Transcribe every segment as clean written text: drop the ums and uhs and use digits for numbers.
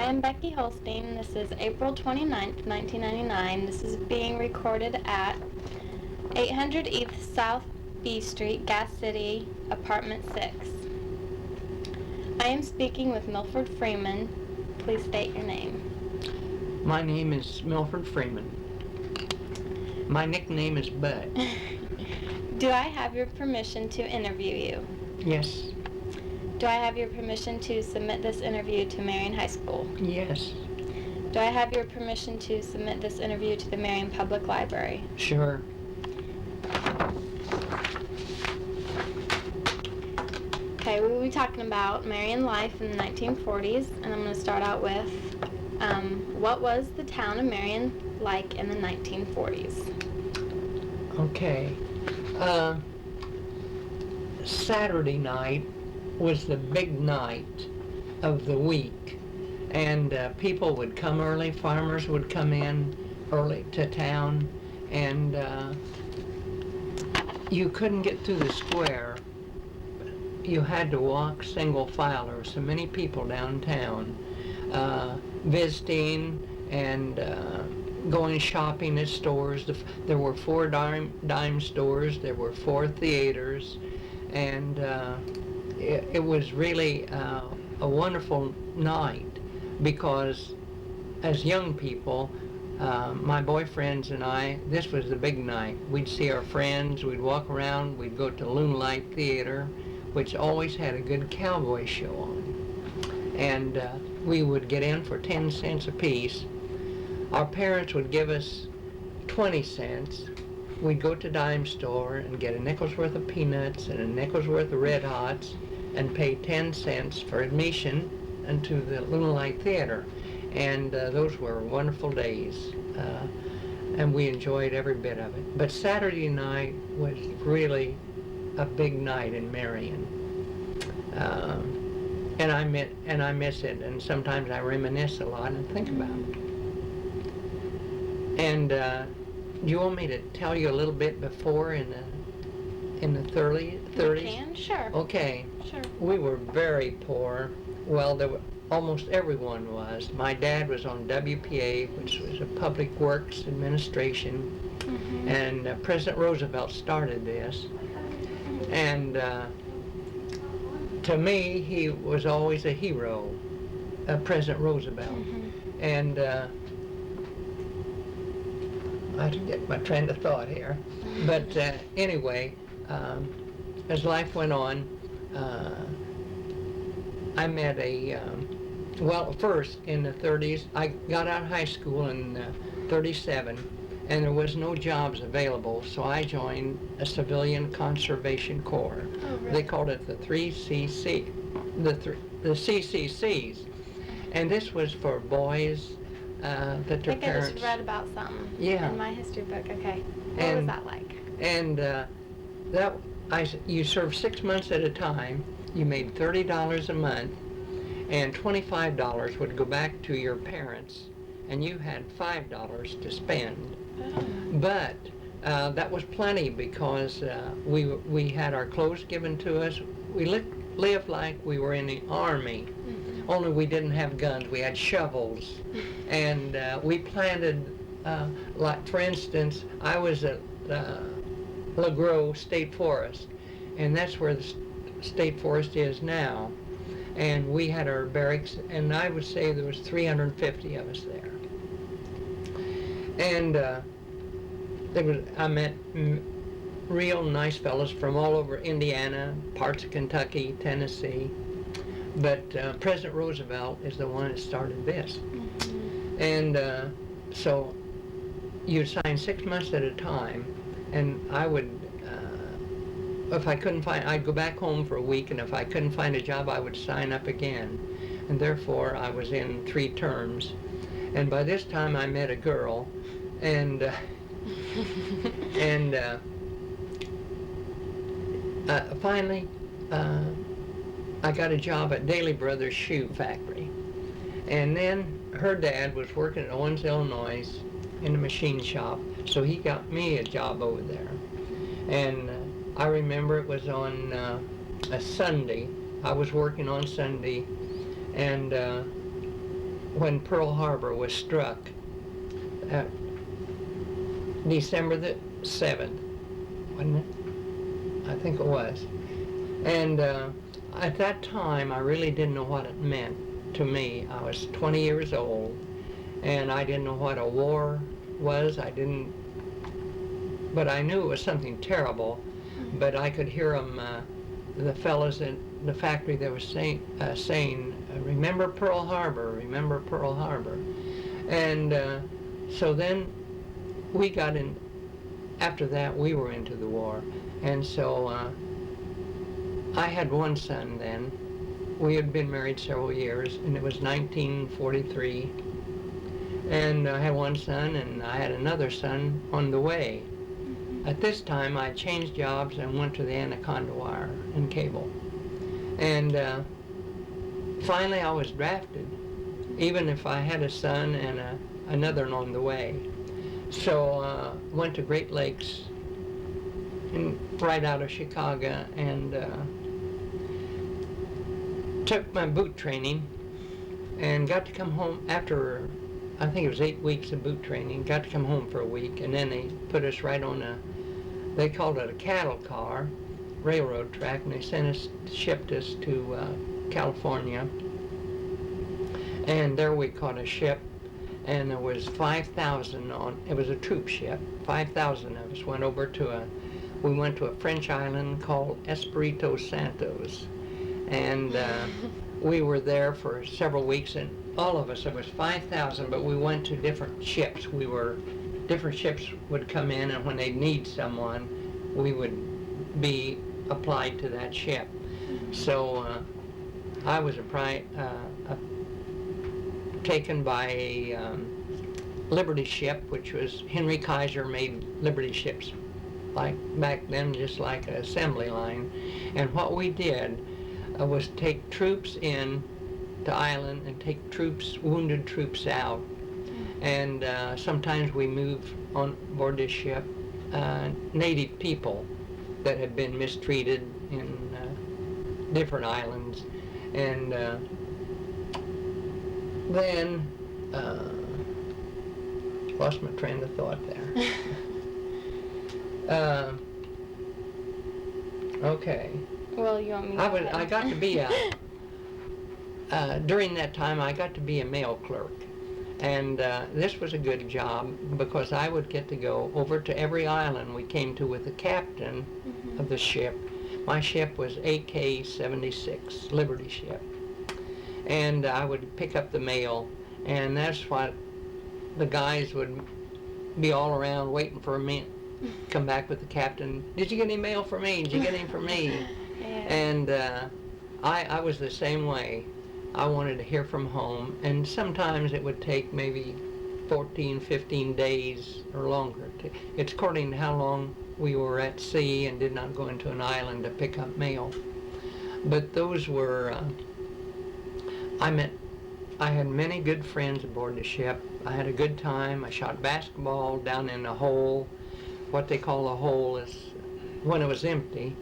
am Becky Holstein. This is April 29th, 1999. This is being recorded at 800 East South B Street, Gas City, Apartment 6. I am speaking with Milford Freeman. Please state your name. My name is Milford Freeman. My nickname is Bud. Do I have your permission to interview you? Yes. Do I have your permission to submit this interview to Marion High School? Yes. Do I have your permission to submit this interview to the Marion Public Library? Sure. Okay, we will be talking about Marion life in the 1940s, and I'm going to start out with what was the town of Marion like in the 1940s? Okay. Saturday night was the big night of the week, and people would come early, farmers would come in early to town, and you couldn't get through the square. You had to walk single file. There were so many people downtown visiting and going shopping at stores. There were 4 dime stores, there were 4 theaters, and it was really a wonderful night because as young people, my boyfriends and I, this was the big night. We'd see our friends, we'd walk around, we'd go to Moonlight Theater, which always had a good cowboy show on. And we would get in for 10 cents a piece. Our parents would give us 20 cents. We'd go to dime store and get a nickel's worth of peanuts and a nickel's worth of Red Hots and pay 10 cents for admission into the Moonlight Theater. And those were wonderful days. And we enjoyed every bit of it. But Saturday night was really a big night in Marion. And I miss it, and sometimes I reminisce a lot and think about it. And do you want me to tell you a little bit before in the 30s? You can, sure. Okay. Sure. We were very poor. Well, almost everyone was. My dad was on WPA, which was a Public Works Administration, and President Roosevelt started this. And to me, he was always a hero, President Roosevelt. And I had to get my train of thought here. But anyway, as life went on, I met well, first in the 30s, I got out of high school in 37, and there was no jobs available, so I joined a Civilian Conservation Corps. Oh, really? They called it the 3CC, the CCCs, and this was for boys that their I think parents. I just read about something in my history book. Okay, what was that like? And you served 6 months at a time. You made $30 a month, and $25 would go back to your parents, and you had $5 to spend. But that was plenty because we had our clothes given to us. We lived like we were in the Army, only we didn't have guns. We had shovels, and we planted, like for instance, I was at LaGros State Forest, and that's where the State Forest is now. And we had our barracks, and I would say there was 350 of us there. And I met real nice fellows from all over Indiana, parts of Kentucky, Tennessee. But President Roosevelt is the one that started this. And so you'd sign 6 months at a time, and I would, if I couldn't find, I'd go back home for a week, and if I couldn't find a job, I would sign up again. And therefore, I was in 3 terms. And by this time, I met a girl, and finally, I got a job at Daly Brothers Shoe Factory. And then her dad was working at Owens, Illinois in the machine shop, so he got me a job over there. And I remember it was on a Sunday. I was working on Sunday, and when Pearl Harbor was struck, uh, December the 7th, wasn't it? I think it was. And at that time, I really didn't know what it meant to me. I was 20 years old, and I didn't know what a war was. But I knew it was something terrible. But I could hear them, the fellows in the factory, that were saying, remember Pearl Harbor, remember Pearl Harbor. And so then we got in, after that we were into the war. And so I had one son then. We had been married several years, and it was 1943. And I had one son, and I had another son on the way. At this time, I changed jobs and went to the Anaconda Wire and Cable. And finally, I was drafted, even if I had a son and another on the way. So went to Great Lakes, right out of Chicago, and took my boot training, and got to come home after, I think it was 8 weeks of boot training. Got to come home for a week, and then they put us right on they called it a cattle car, railroad track, and they shipped us to California. And there we caught a ship, and there was 5,000 on, it was a troop ship. 5,000 of us went over to we went to a French island called Espiritu Santos. And we were there for several weeks, and all of us, it was 5,000, but we went to different ships. Different ships would come in, and when they'd need someone, we would be applied to that ship. So I was taken by a Liberty ship, which was Henry Kaiser made Liberty ships, like back then, just like an assembly line. And what we did was take troops in to island and take wounded troops out. And sometimes we moved on board this ship native people that had been mistreated in different islands. And then lost my train of thought there. Okay. Well, you want me to I got to be during that time, I got to be a mail clerk. And this was a good job because I would get to go over to every island we came to with the captain of the ship. My ship was AK-76, Liberty ship. And I would pick up the mail, and that's what the guys would be all around waiting for me to come back with the captain. Did you get any mail for me? Did you get any for me? Yeah. And I was the same way. I wanted to hear from home, and sometimes it would take maybe 14, 15 days or longer. It's according to how long we were at sea and did not go into an island to pick up mail. But those were, I had many good friends aboard the ship. I had a good time. I shot basketball down in a hole. What they call a hole is when it was empty.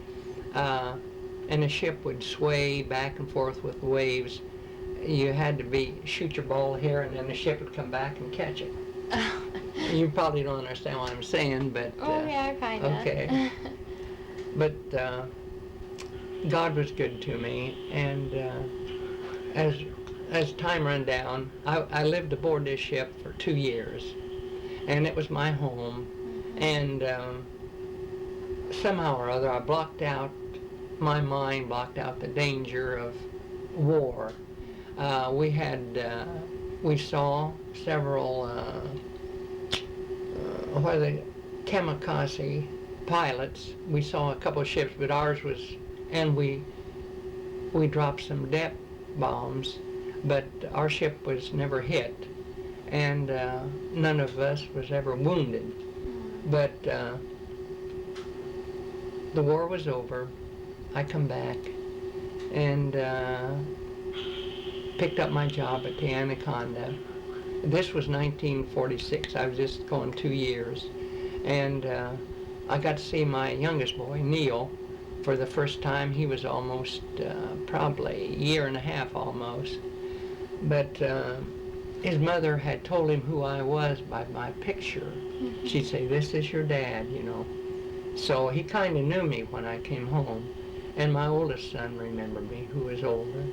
And the ship would sway back and forth with the waves. You had to shoot your ball here, and then the ship would come back and catch it. You probably don't understand what I'm saying, but... yeah, kind of. Okay. But God was good to me, and as time ran down, I lived aboard this ship for 2 years, and it was my home, and somehow or other my mind blocked out the danger of war. We saw several kamikaze pilots. We saw a couple of ships, but ours was, and we dropped some depth bombs, but our ship was never hit, and none of us was ever wounded. But the war was over. I come back and picked up my job at the Anaconda. This was 1946. I was just going 2 years. And I got to see my youngest boy, Neil, for the first time. He was almost, probably a year and a half almost. But his mother had told him who I was by my picture. She'd say, "This is your dad," you know. So he kind of knew me when I came home. And my oldest son remembered me, who was older.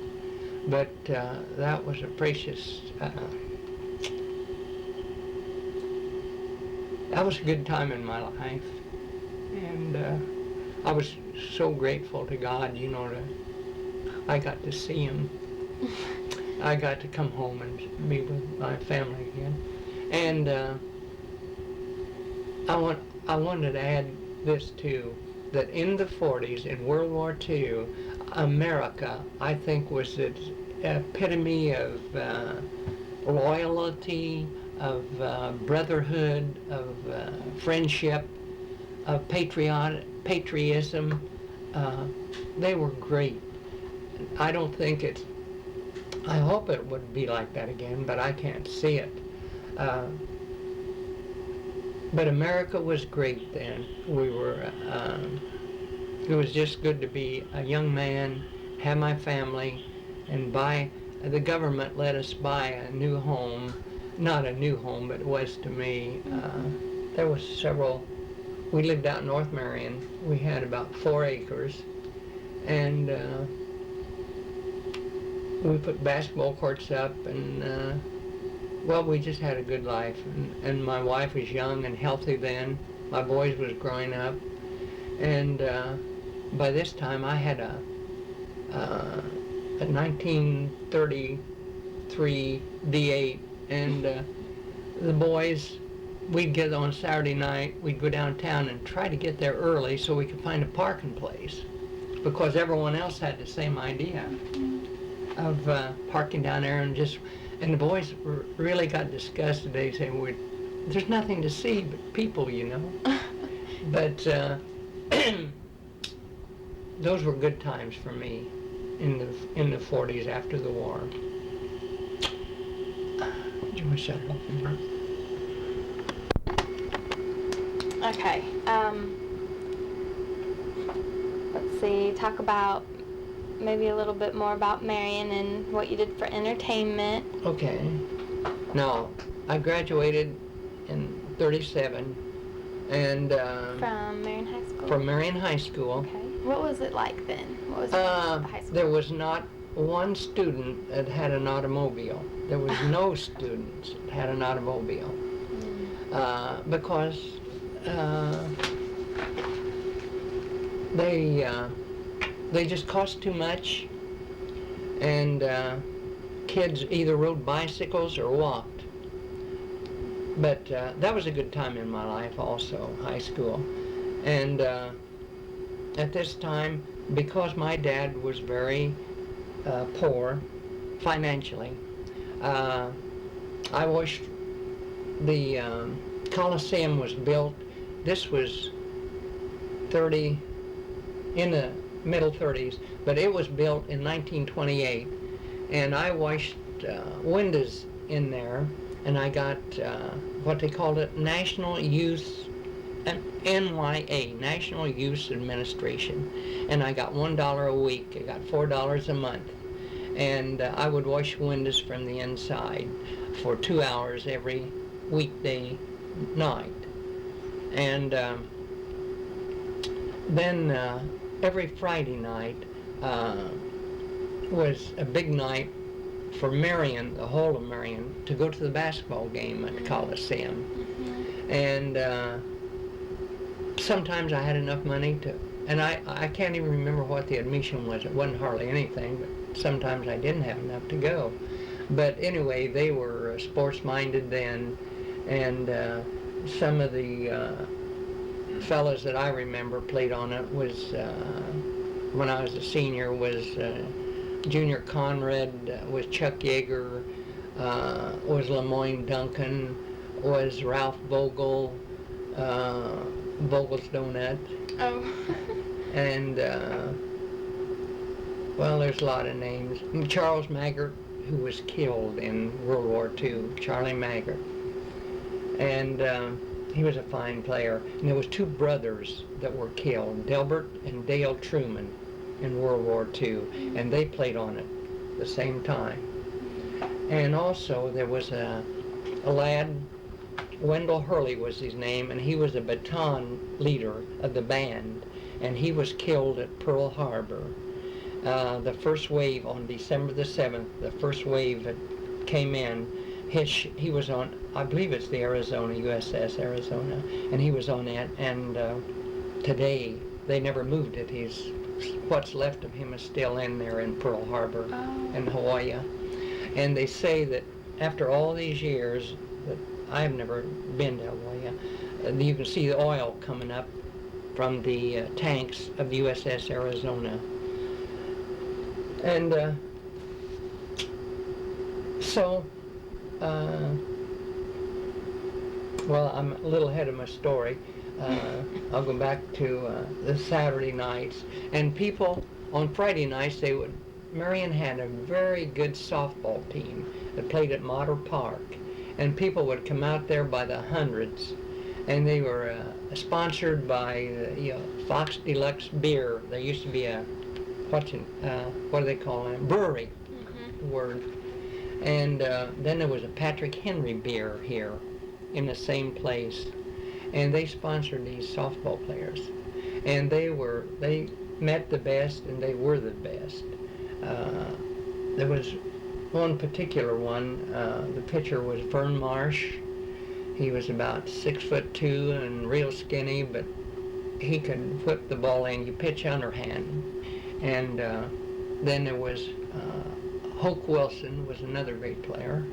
But that was a precious, that was a good time in my life. And I was so grateful to God, you know, I got to see him. I got to come home and be with my family again. And I wanted to add this too, that in the 40s, in World War II, America, I think, was the epitome of loyalty, of brotherhood, of friendship, of patriotism. They were great. I don't think I hope it would be like that again, but I can't see it. But America was great then. We were, it was just good to be a young man, have my family, and the government let us buy a new home. Not a new home, but it was to me. There was several. We lived out in North Marion. We had about 4 acres, and we put basketball courts up, and well, we just had a good life. And my wife was young and healthy then. My boys was growing up, and by this time I had a 1933 D8, and the boys, we'd get on Saturday night, we'd go downtown and try to get there early so we could find a parking place, because everyone else had the same idea of parking down there, and the boys really got disgusted. They said, "There's nothing to see but people, you know." But those were good times for me in the 40s after the war. Do you want to shut it off? Okay. Let's see. Talk about maybe a little bit more about Marion and what you did for entertainment. Okay. Now, I graduated in 37, and From Marion High School? from Marion High School. Okay. What was it like then? What was high school? There was not one student that had an automobile. There was no students that had an automobile. Because they just cost too much, and kids either rode bicycles or walked. But that was a good time in my life also, high school. And at this time, because my dad was very poor financially, I watched the Coliseum was built. This was in the middle 30s, but it was built in 1928, and I washed windows in there, and I got what they called it, National Youth, NYA, National Youth Administration, and I got $1 a week. I got $4 a month, and I would wash windows from the inside for 2 hours every weekday night. And then every Friday night was a big night for Marion, the whole of Marion, to go to the basketball game at the Coliseum. And sometimes I had enough money to, and I can't even remember what the admission was. It wasn't hardly anything, but sometimes I didn't have enough to go. But anyway, they were sports-minded then, and some of the fellas that I remember played on it was, when I was a senior, was Junior Conrad, was Chuck Yeager, was Lemoyne Duncan, was Ralph Vogel, Vogel's Donut. Oh. And, well, there's a lot of names. Charles Maggart, who was killed in World War II, Charlie Maggart. And he was a fine player. And there was 2 brothers that were killed, Delbert and Dale Truman, in World War II, and they played on it the same time. And also there was a lad, Wendell Hurley was his name, and he was a baton leader of the band, and he was killed at Pearl Harbor. The first wave on December the 7th, the first wave that came in, he was on, I believe it's the Arizona, USS Arizona, and he was on that, and today they never moved it. What's left of him is still in there in Pearl Harbor in Hawaii. And they say that after all these years, that I've never been to Hawaii, you can see the oil coming up from the tanks of the USS Arizona. And well, I'm a little ahead of my story. I'll go back to the Saturday nights. And people, on Friday nights, Marion had a very good softball team that played at Model Park. And people would come out there by the hundreds. And they were sponsored by Fox Deluxe Beer. There used to be a, what do they call it? Brewery, word. And then there was a Patrick Henry beer here in the same place. And they sponsored these softball players. And they met the best, and they were the best. There was one particular one, the pitcher was Vern Marsh. He was about 6'2" and real skinny, but he could whip the ball in. You pitch underhand. And then there was Hoke Wilson was another great player.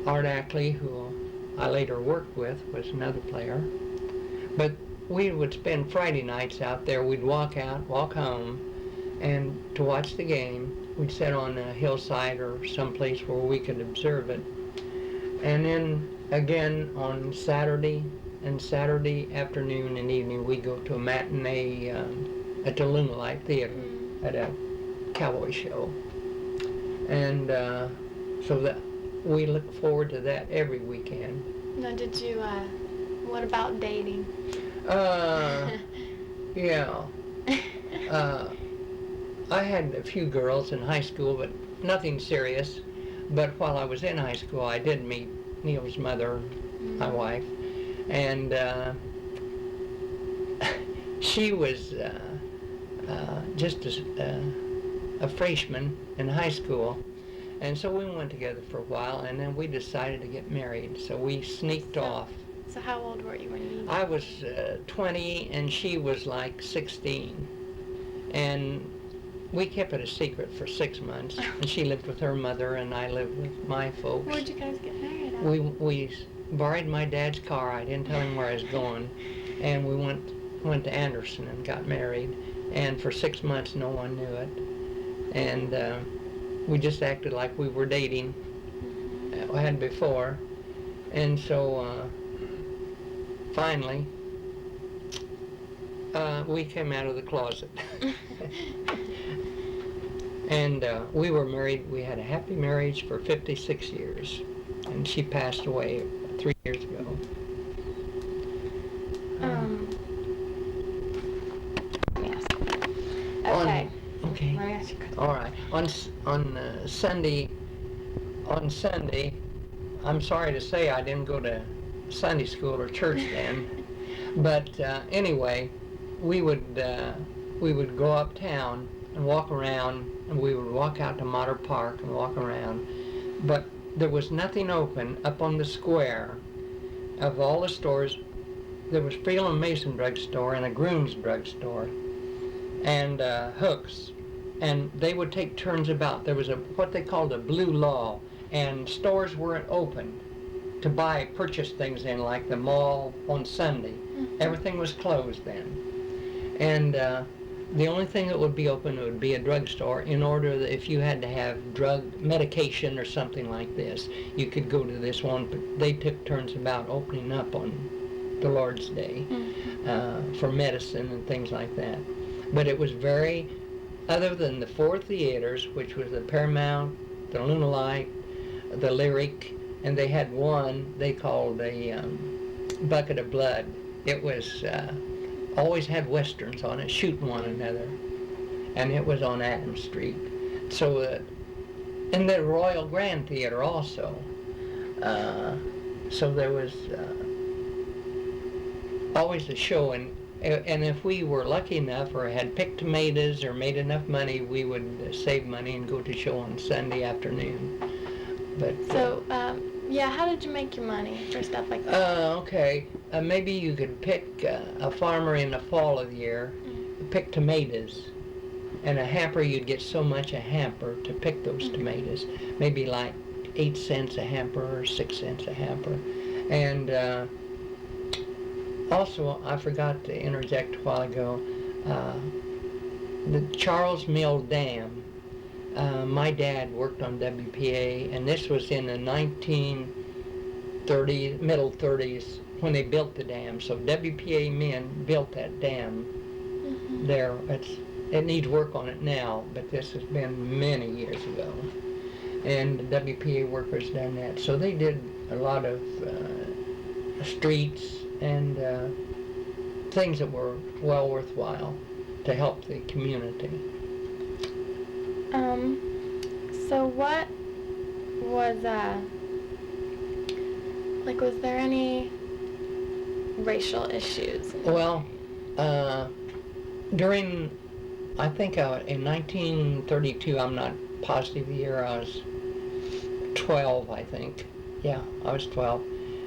Art Ackley, who I later worked with, was another player. But we would spend Friday nights out there. We'd walk out, walk home, and to watch the game, we'd sit on a hillside or someplace where we could observe it. And then again on Saturday afternoon and evening, we'd go to a matinee at the Luna Light Theater at a cowboy show. And so that we look forward to that every weekend. Now, did you, what about dating? Yeah. I had a few girls in high school, but nothing serious. But while I was in high school, I did meet Neil's mother, my wife, and she was just a freshman in high school. And so we went together for a while, and then we decided to get married. So we sneaked off. So how old were you when you? I was 20, and she was like 16. And we kept it a secret for 6 months. And she lived with her mother, and I lived with my folks. Where'd you guys get married at? We borrowed my dad's car. I didn't tell him where I was going. And we went to Anderson and got married. And for 6 months, no one knew it. And we just acted like we were dating. I had before. And so finally, we came out of the closet. And we were married. We had a happy marriage for 56 years. And she passed away 3 years ago. Yes. Okay. Okay. Let me ask you a question. All right. On Sunday, I'm sorry to say I didn't go to Sunday school or church then, but anyway, we would go uptown and walk around, and we would walk out to Motter Park and walk around, but there was nothing open up on the square. Of all the stores, there was Freeland Mason drugstore and a Groom's drugstore, and Hooks. And they would take turns about. There was what they called a blue law, and stores weren't open to purchase things in, like the mall on Sunday. Everything was closed then. And the only thing that would be open would be a drugstore, in order that if you had to have medication or something like this, you could go to this one. But they took turns about opening up on the Lord's Day for medicine and things like that. But it was very, other than the four theaters, which was the Paramount, the Luna Light, the Lyric, and they had one they called a Bucket of Blood. It was always had westerns on it, shooting one another, and it was on Adams Street. So And the Royal Grand Theater also. So there was always a show, and if we were lucky enough or had picked tomatoes or made enough money, we would save money and go to show on Sunday afternoon. But So, yeah, how did you make your money for stuff like that? okay, maybe you could pick a farmer in the fall of the year, pick tomatoes, and a hamper, you'd get so much a hamper to pick those tomatoes, maybe like 8 cents a hamper or 6 cents a hamper. And also, I forgot to interject a while ago, the Charles Mill Dam. My dad worked on WPA, and this was in the 1930s, middle 30s, when they built the dam. So WPA men built that dam there. It needs work on it now, but this has been many years ago. And the WPA workers done that. So they did a lot of streets and things that were well worthwhile to help the community. So what was, was there any racial issues? Well, during, I think in 1932, I'm not positive the year, I was 12, I think. Yeah, I was 12.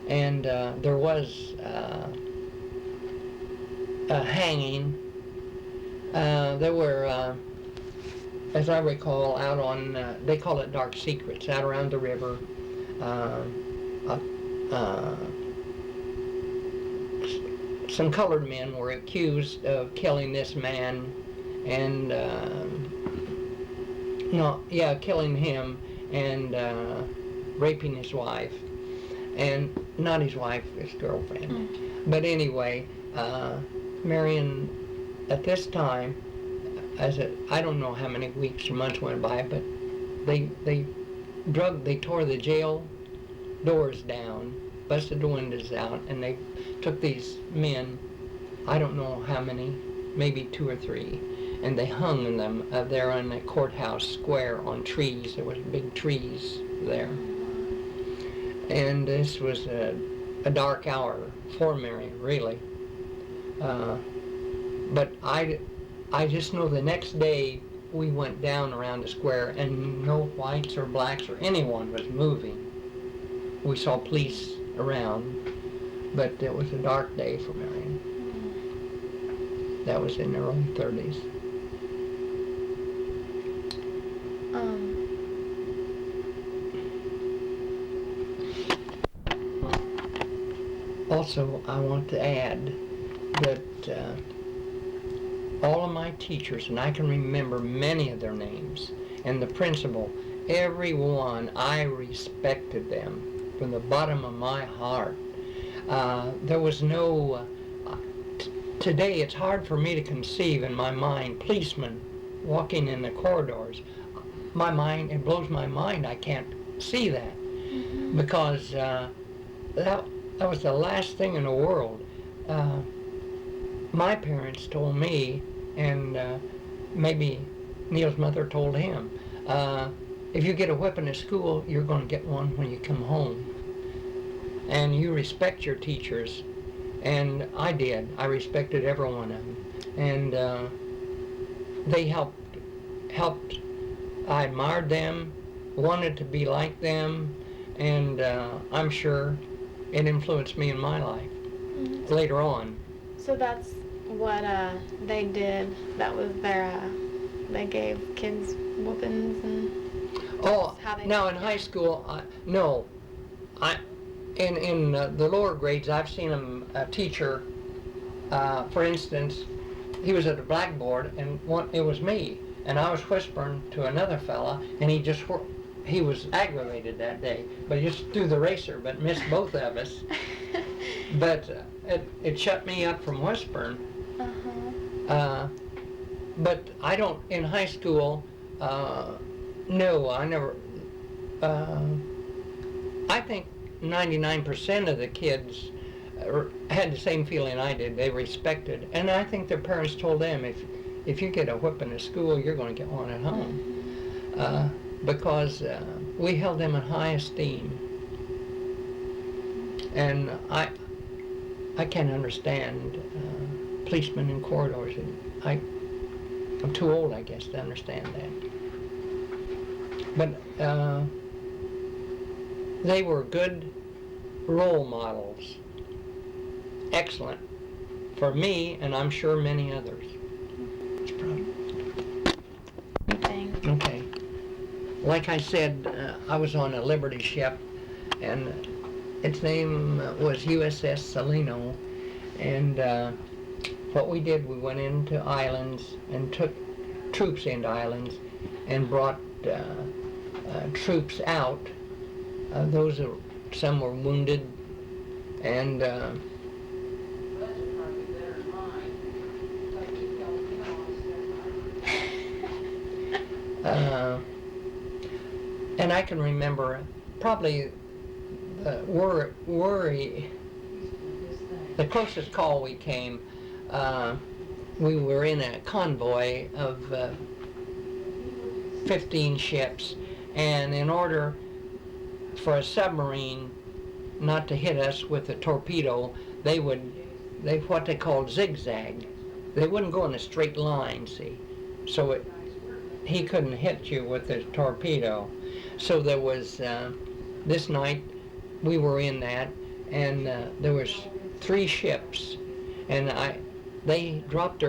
And there was a hanging. There were, as I recall, out on, they call it Dark Secrets, out around the river. Some colored men were accused of killing this man and, killing him and raping his wife. And not his wife, his girlfriend. But anyway, Marion, at this time, I don't know how many weeks or months went by, but they tore the jail doors down, busted the windows out, and they took these men, I don't know how many, maybe 2 or 3, and they hung them there on the courthouse square on trees. There was big trees there. And this was a dark hour for Marion, really. But I just know the next day we went down around the square and no whites or blacks or anyone was moving. We saw police around, but it was a dark day for Marion. That was in the early 30s. Also, I want to add that all of my teachers, and I can remember many of their names, and the principal, every one, I respected them from the bottom of my heart. There was no, today it's hard for me to conceive in my mind policemen walking in the corridors. My mind, it blows my mind, I can't see that. Because that was the last thing in the world. My parents told me, and maybe Neil's mother told him, if you get a whipping at school, you're going to get one when you come home. And you respect your teachers. And I did. I respected every one of them. And they helped. I admired them, wanted to be like them, and I'm sure it influenced me in my life later on. So that's what they did. That was their, they gave kids whoopings and... Oh, now in high school, no. In the lower grades, I've seen a teacher, for instance, he was at the blackboard, and it was me, and I was whispering to another fella, and he was aggravated that day, but he just threw the eraser, but missed both of us. But it shut me up from whispering. But I don't, in high school, no, I never, I think 99% of the kids had the same feeling I did. They respected, and I think their parents told them, if you get a whipping at school, you're going to get one at home. because we held them in high esteem. And I can't understand policemen in corridors. I'm too old, I guess, to understand that. But they were good role models. Excellent for me, and I'm sure many others. Thanks. Okay. Like I said, I was on a Liberty ship, and its name was USS Salino, and what we did, we went into islands and took troops into islands and brought troops out. Some were wounded, and and I can remember probably the worry. The closest call we came, we were in a convoy of 15 ships, and in order for a submarine not to hit us with a torpedo, they what they called zigzag. They wouldn't go in a straight line, see, so he couldn't hit you with a torpedo. So there was this night we were in that, and there was 3 ships, and they dropped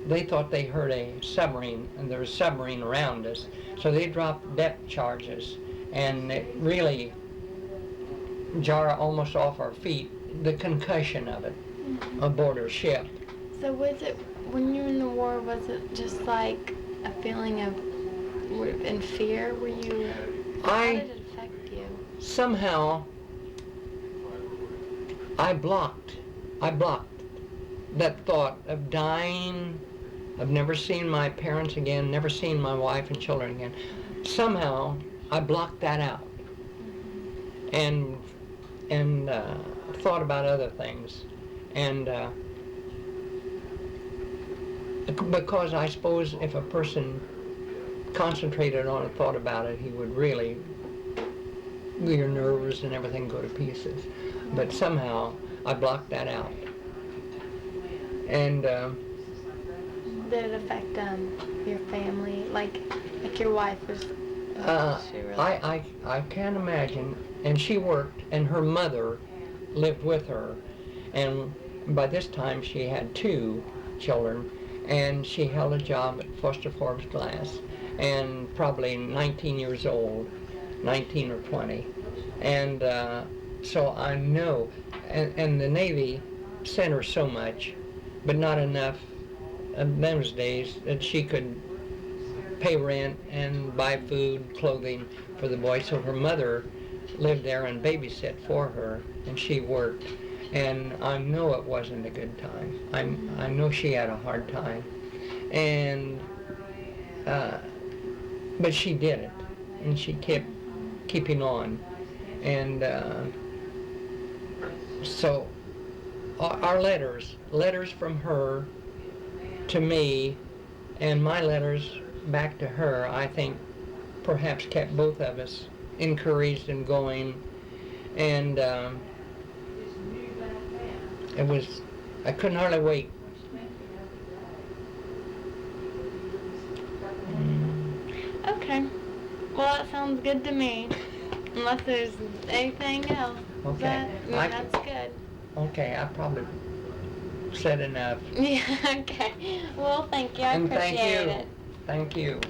they thought they heard a submarine, and there was a submarine around us, so they dropped depth charges, and it really jarred almost off our feet, the concussion of it aboard our ship. So was it, when you were in the war, was it just like a feeling of in fear? Were you, how did it affect you? Somehow I blocked that thought of dying, of never seeing my parents again, never seeing my wife and children again. Somehow I blocked that out, and thought about other things, and because I suppose if a person concentrated on and thought about it, he would really, your nerves and everything go to pieces. But somehow I blocked that out. And did it affect your family? Like your wife was she really... I can't imagine. And she worked, and her mother lived with her, and by this time she had 2 children, and she held a job at Foster Forbes Glass, and probably 19 years old, 19 or 20. And so I know, and the Navy sent her so much, but not enough in those days that she could pay rent and buy food, clothing for the boys. So her mother lived there and babysat for her, and she worked. And I know it wasn't a good time. I know she had a hard time, and but she did it, and she kept keeping on, and so our letters from her to me, and my letters back to her, I think perhaps kept both of us encouraged and going, and I couldn't hardly wait. Okay. Well, that sounds good to me. Unless there's anything else. Okay. That's good. Okay, I probably said enough. Yeah, okay. Well, thank you. I And appreciate thank you. it. Thank you.